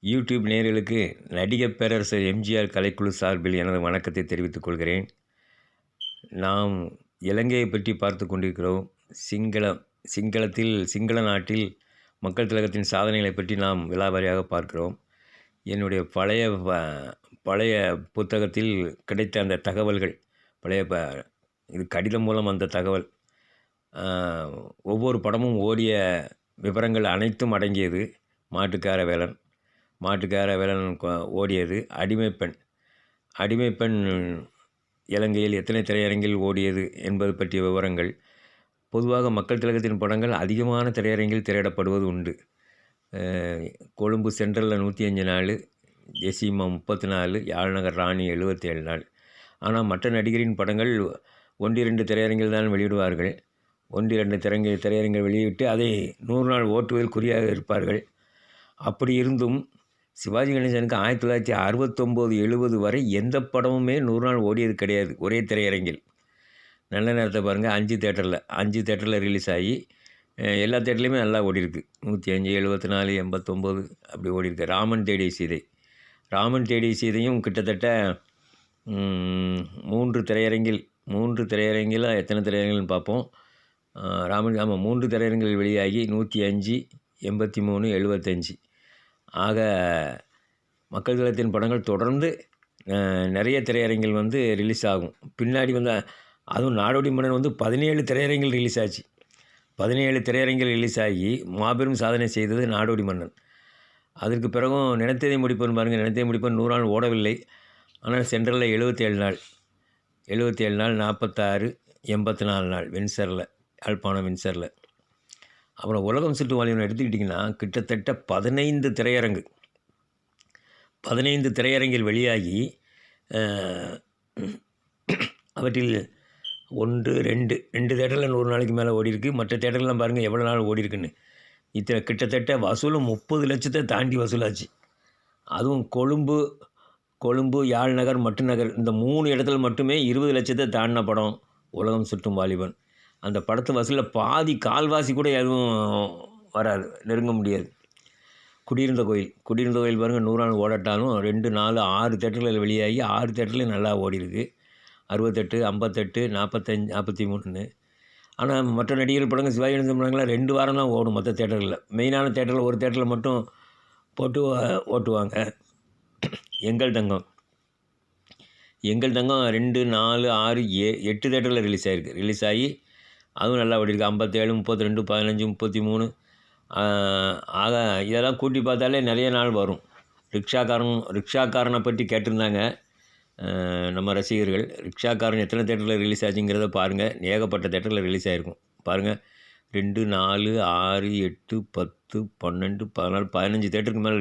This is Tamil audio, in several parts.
யூடியூப் நேயர்களுக்கு நடிகர் பேரரசர் எம்ஜிஆர் கலைக்குழு சார்பில் எனது வணக்கத்தை தெரிவித்துக் கொள்கிறேன். நாம் இலங்கையை பற்றி பார்த்து கொண்டிருக்கிறோம். சிங்கள நாட்டில் மக்கள் திலகத்தின் சாதனைகளை பற்றி நாம் விலாவாரியாக பார்க்கிறோம். என்னுடைய பழைய புத்தகத்தில் கிடைத்த அந்த தகவல்கள், இது கடிதம் மூலம் வந்த தகவல், ஒவ்வொரு படமும் ஓடிய விவரங்கள் அனைத்தும் அடங்கியது. மாட்டுக்கார வேலன் ஓடியது. அடிமைப்பெண் இலங்கையில் எத்தனை திரையரங்கில் ஓடியது என்பது பற்றிய விவரங்கள். பொதுவாக மக்கள் திலகத்தின் படங்கள் அதிகமான திரையரங்கில் திரையிடப்படுவது உண்டு. கொழும்பு சென்ட்ரலில் 105 நாள், ஜெசீமா 34, யாழ்நகர் ராணி 77 நாள். ஆனால் மற்ற நடிகரின் படங்கள் 1-2 திரையரங்கில் தான் வெளியிடுவார்கள். 1-2 திரையரங்கில் வெளியிட்டு அதை 100 நாள் ஓட்டுவதில் குறியாக இருப்பார்கள். அப்படி இருந்தும் சிவாஜி கணேசனுக்கு 1969-70 வரை எந்த படமுமே 100 நாள் ஓடியது கிடையாது ஒரே திரையரங்கில். நல்ல நேரத்தை பாருங்கள், 5 தேட்டரில் ரிலீஸ் ஆகி எல்லா தேட்டர்லேயுமே நல்லா ஓடிருக்கு. 105, 74, 89 அப்படி ஓடிருக்கு. ராமன் தேடிய சீதையும் கிட்டத்தட்ட 3 திரையரங்கில் எத்தனை திரையரங்குன்னு பார்ப்போம். 3 திரையரங்கில் வெளியாகி 105, 83, 75 ஆக மக்கள் திலகத்தின் படங்கள் தொடர்ந்து நிறைய திரையரங்கில் ரிலீஸ் ஆகும். பின்னாடி அதுவும் நாடோடி மன்னன் 17 திரையரங்கில் ரிலீஸ் ஆச்சு. 17 திரையரங்கில் ரிலீஸ் ஆகி மாபெரும் சாதனை செய்தது நாடோடி மன்னன். அதற்கு பிறகும் நினைத்ததை முடிப்பன் பாருங்கள். நினைத்ததை முடிப்பன் 100 நாள் ஓடவில்லை. ஆனால் சென்ட்ரலில் 77 நாள், 46, 84 நாள் யாழ்ப்பாணம் வின்சரில். அப்புறம் உலகம் சுற்று வாலிபன் எடுத்துக்கிட்டிங்கன்னா கிட்டத்தட்ட 15 திரையரங்கில் வெளியாகி அவற்றில் 2 தேட்டரில் 100 நாளைக்கு மேலே ஓடிருக்கு. மற்ற தேட்டர்லாம் பாருங்கள் எவ்வளோ நாள் ஓடிருக்குன்னு. கிட்டத்தட்ட வசூலும் 30 லட்சத்தை தாண்டி வசூலாச்சு. அதுவும் கொழும்பு, யாழ்நகர், மட்டுநகர் இந்த 3 இடத்துல மட்டுமே 20 லட்சத்தை தாண்டின படம் உலகம் சுற்றும் வாலிபன். அந்த படத்து வசூலில் கால்வாசி கூட எதுவும் வராது, நெருங்க முடியாது. குடியிருந்த கோயில் பாருங்கள் 100 நாள் ஓடட்டாலும் 2, 4, 6 தேட்டர்களில் வெளியாகி 6 தேட்டர்லேயும் நல்லா ஓடிருக்கு. 68, 58, 45, 43ன்னு. ஆனால் மற்ற நடிகர்கள் படங்கள், சிவாஜி கணேசன் படங்கள்லாம் 2 வாரம் தான் ஓடும் மற்ற தேட்டர்களில். மெயினான தேட்டரில் ஒரு தேட்டரில் மட்டும் போட்டு ஓட்டுவாங்க. எங்கள் தங்கம் 2, 4, 6, 8 தேட்டரில் ரிலீஸ் ஆகி அதுவும் நல்லா ஓடிருக்கு. 57, 32, 15, 33 ஆக இதெல்லாம் கூட்டி பார்த்தாலே நிறைய நாள் வரும். ரிக்ஷாக்காரனை பற்றி கேட்டிருந்தாங்க நம்ம ரசிகர்கள். ரிக்ஷாக்காரன் எத்தனை தேட்டரில் ரிலீஸ் ஆச்சுங்கிறத பாருங்கள். ஏகப்பட்ட தேட்டரில் ரிலீஸ் ஆகிருக்கும் பாருங்கள். 2, 4, 6, 8, 10, 12, 14, 15 தேட்டருக்கு மேலே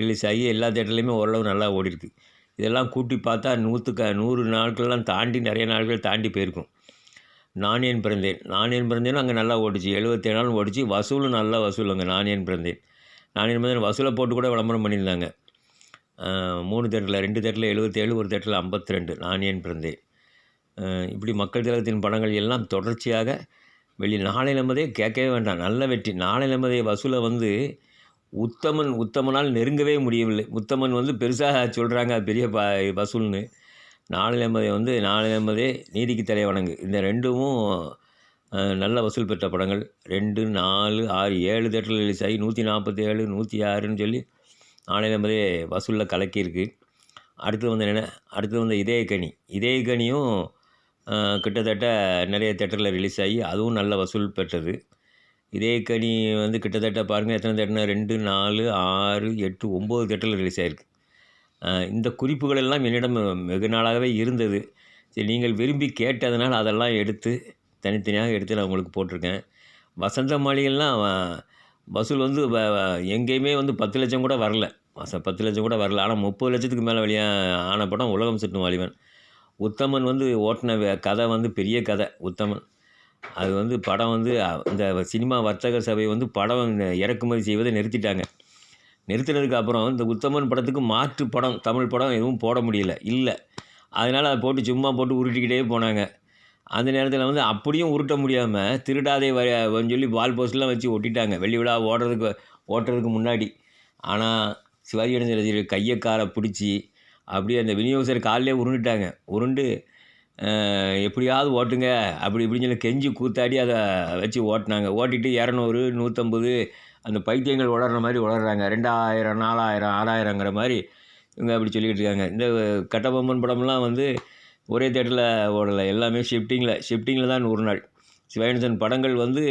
ரிலீஸ் ஆகி எல்லா தேட்டர்லேயுமே ஓரளவு நல்லா ஓடிருக்கு. இதெல்லாம் கூட்டி பார்த்தா 100 நாட்கள்லாம் தாண்டி, நிறைய நாட்கள் தாண்டி போயிருக்கும். நான் ஏன் பிறந்தேன் அங்கே நல்லா ஓடிச்சு. 77 நாள் ஓடிச்சு. வசூலும் நல்லா வசூல். அங்கே நான் ஏன் பிறந்தேன் வசூலை போட்டு கூட விளம்பரம் பண்ணியிருந்தாங்க. 3 தேட்டரில், 2 தேட்டரில் 77, ஒரு தேட்டரில் 52 நான் ஏன் பிறந்தேன். இப்படி மக்கள் திலகத்தின் படங்கள் எல்லாம் தொடர்ச்சியாக நாளை நமதே கேட்கவே வேண்டாம், நல்ல வெற்றி. நாளை நமதே வசூலை உத்தமனால் நெருங்கவே முடியவில்லை. உத்தமன் பெருசாக சொல்கிறாங்க பெரிய வசூல்னு. நாளை நமதே, நீதிக்கு தலை வணங்கு, இந்த 2ம் நல்ல வசூல் பெற்ற படங்கள். 2, 4, 6, 7 தேட்டரில் ரிலீஸ் ஆகி 147, 106ன்னு சொல்லி நாளை நமதே வசூலில் கலக்கியிருக்கு. அடுத்து இதயக்கனியும் கிட்டத்தட்ட நிறைய தேட்டரில் ரிலீஸ் ஆகி அதுவும் நல்ல வசூல் பெற்றது. இதயக்கனி கிட்டத்தட்ட பாருங்கள் எத்தனை தேட்டர்னா 2, 4, 6, 8, 9 தேட்டரில் ரிலீஸ் ஆகிருக்கு. இந்த குறிப்புகள் எல்லாம் என்னிடம் வெகு நாளாகவே இருந்தது. சரி, நீங்கள் விரும்பி கேட்டதனால் அதெல்லாம் தனித்தனியாக எடுத்து நான் உங்களுக்கு போட்டிருக்கேன். வசந்த மாளிகைலாம் வசூல் எங்கேயுமே 10 லட்சம் கூட வரல. 10 லட்சம் கூட வரல. ஆனால் 30 லட்சத்துக்கு மேலே ஆன படம் உலகம் சுற்றும் வாலிபன். உத்தமன் ஓட்டின கதை பெரிய கதை. உத்தமன் அது படம் இந்த சினிமா வர்த்தக சபை படம் இறக்குமதி செய்வதை நிறுத்தினதுக்கு அப்புறம் இந்த உத்தமன் படத்துக்கு மாற்று படம், தமிழ் படம் எதுவும் போட முடியல. அதனால் அதை சும்மா போட்டு உருட்டிக்கிட்டே போனாங்க. அந்த நேரத்தில் அப்படியும் உருட்ட முடியாமல் திருடாதே சொல்லி வால் போஸ்ட்லாம் வச்சு ஒட்டிட்டாங்க. வெள்ளி விழா ஓட்டுறதுக்கு முன்னாடி. ஆனால் சிவாஜி கணேசன் ரசிகர்கள் கையை காலை பிடிச்சி அப்படியே அந்த விநியோகஸ்தர் காலிலே உருண்டுட்டாங்க. உருண்டு எப்படியாவது ஓட்டுங்க அப்படி இப்படின்னு சொல்லி கெஞ்சி கூத்தாடி அதை வச்சு ஓட்டினாங்க. ஓட்டிட்டு 200, 150 அந்த பைத்தியங்கள் உளர்ற மாதிரி உளர்றாங்க. 2000, 4000, 6000ங்கிற மாதிரி இவங்க அப்படி சொல்லிக்கிட்டு இருக்காங்க. இந்த கட்டபொம்மன் படம்லாம் வந்து ஒரே தேட்டரில் ஓடலை, எல்லாமே ஷிஃப்டிங்கில் தான் 100 நாள். சிவாஜி கணேசன் படங்கள் வந்து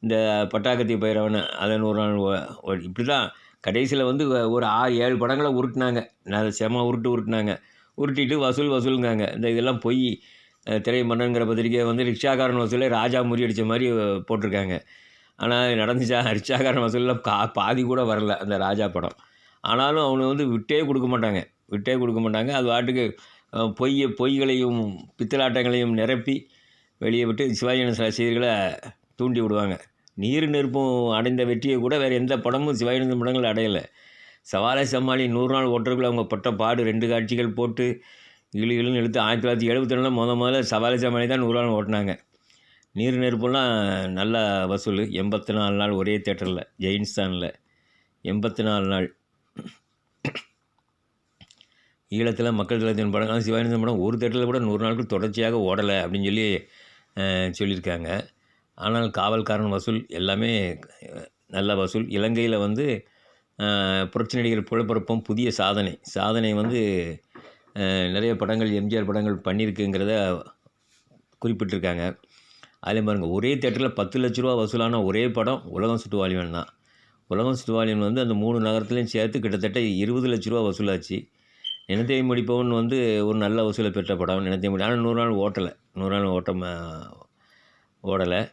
இந்த பட்டாக்கத்தி பைரவன் அதை 100 நாள் இப்படி தான் கடைசியில் வந்து ஒரு 6, 7 படங்களை உருட்டினாங்க. செம உருட்டினாங்க. உருட்டிட்டு வசூலுங்காங்க. இதெல்லாம் பொய். திரை மன்னன்கிற பத்திரிக்கை வந்து ரிக்ஷாக்காரன் வசூலை ராஜா முறியடித்த மாதிரி போட்டிருக்காங்க. ஆனால் நடந்துச்சா? ரிக்ஷாக்காரன் வசூலில் பாதி கூட வரல அந்த ராஜா படம். ஆனாலும் அவனை வந்து விட்டே கொடுக்க மாட்டாங்க. அது பாட்டுக்கு பொய்களையும் பித்தலாட்டங்களையும் நிரப்பி வெளியே விட்டு சிவாஜி கணேசன் ரசிகர்களை தூண்டி விடுவாங்க. நீர் நெருப்பும் அடைந்த வெற்றியை கூட வேறு எந்த படமும் சிவாஜி கணேசன் படங்கள் அடையலை. சவாலே சமாளி 100 நாள் ஓட்டுறதுக்குள்ள அவங்க பட்ட பாடு 2 காட்சிகள் போட்டு இழுன்னு இழுத்து 1972 முதல்ல சவாலே சமாளி தான் 100 நாள் ஓட்டினாங்க. நீர் நெருப்புலாம் நல்ல வசூல். 84 நாள் ஒரே தேட்டரில் ஜெயின்ஸ்தானில் 84 நாள். ஈழத்தில் மக்கள் தலைத்தின் படம் சிவாஜி கணேசன் படம் ஒரு தேட்டரில் கூட 100 நாளுக்கு தொடர்ச்சியாக ஓடலை அப்படின்னு சொல்லி சொல்லியிருக்காங்க. ஆனால் காவல்காரன் வசூல் எல்லாமே நல்ல வசூல். இலங்கையில் வந்து புரட்சி நடிகர் புலப்பரப்பும் புதிய சாதனை வந்து நிறைய படங்கள் எம்ஜிஆர் படங்கள் பண்ணியிருக்குங்கிறத குறிப்பிட்டிருக்காங்க. அதில் பாருங்கள், ஒரே தேட்டரில் 10 லட்ச ரூபா வசூலான ஒரே படம் உலகம் சுற்று வாலிபன் தான். உலகம் சுற்று வாலிபன் வந்து அந்த 3 நகரத்துலையும் சேர்த்து கிட்டத்தட்ட 20 லட்ச ரூபா வசூலாச்சு. நினைத்தை முடிப்பவன் வந்து ஒரு நல்ல வசூலை பெற்ற படம். ஆனால் 100 நாள் ஓட்டலை. 100 நாள் ஓடலை.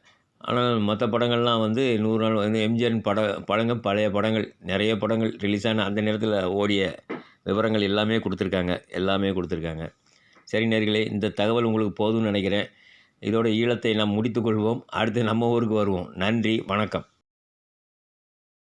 ஆனால் மற்ற படங்கள்லாம் வந்து 100 நாள் வந்து எம்ஜிஆரின் படங்கள் பழைய படங்கள் நிறைய படங்கள் ரிலீஸ் ஆன அந்த நேரத்தில் ஓடிய விவரங்கள் எல்லாமே கொடுத்துருக்காங்க. சரி நேயர்களே, இந்த தகவல் உங்களுக்கு போதும்னு நினைக்கிறேன். இதோட ஈழத்தை நாம் முடித்துக்கொள்வோம். அடுத்து நம்ம ஊருக்கு வருவோம். நன்றி, வணக்கம்.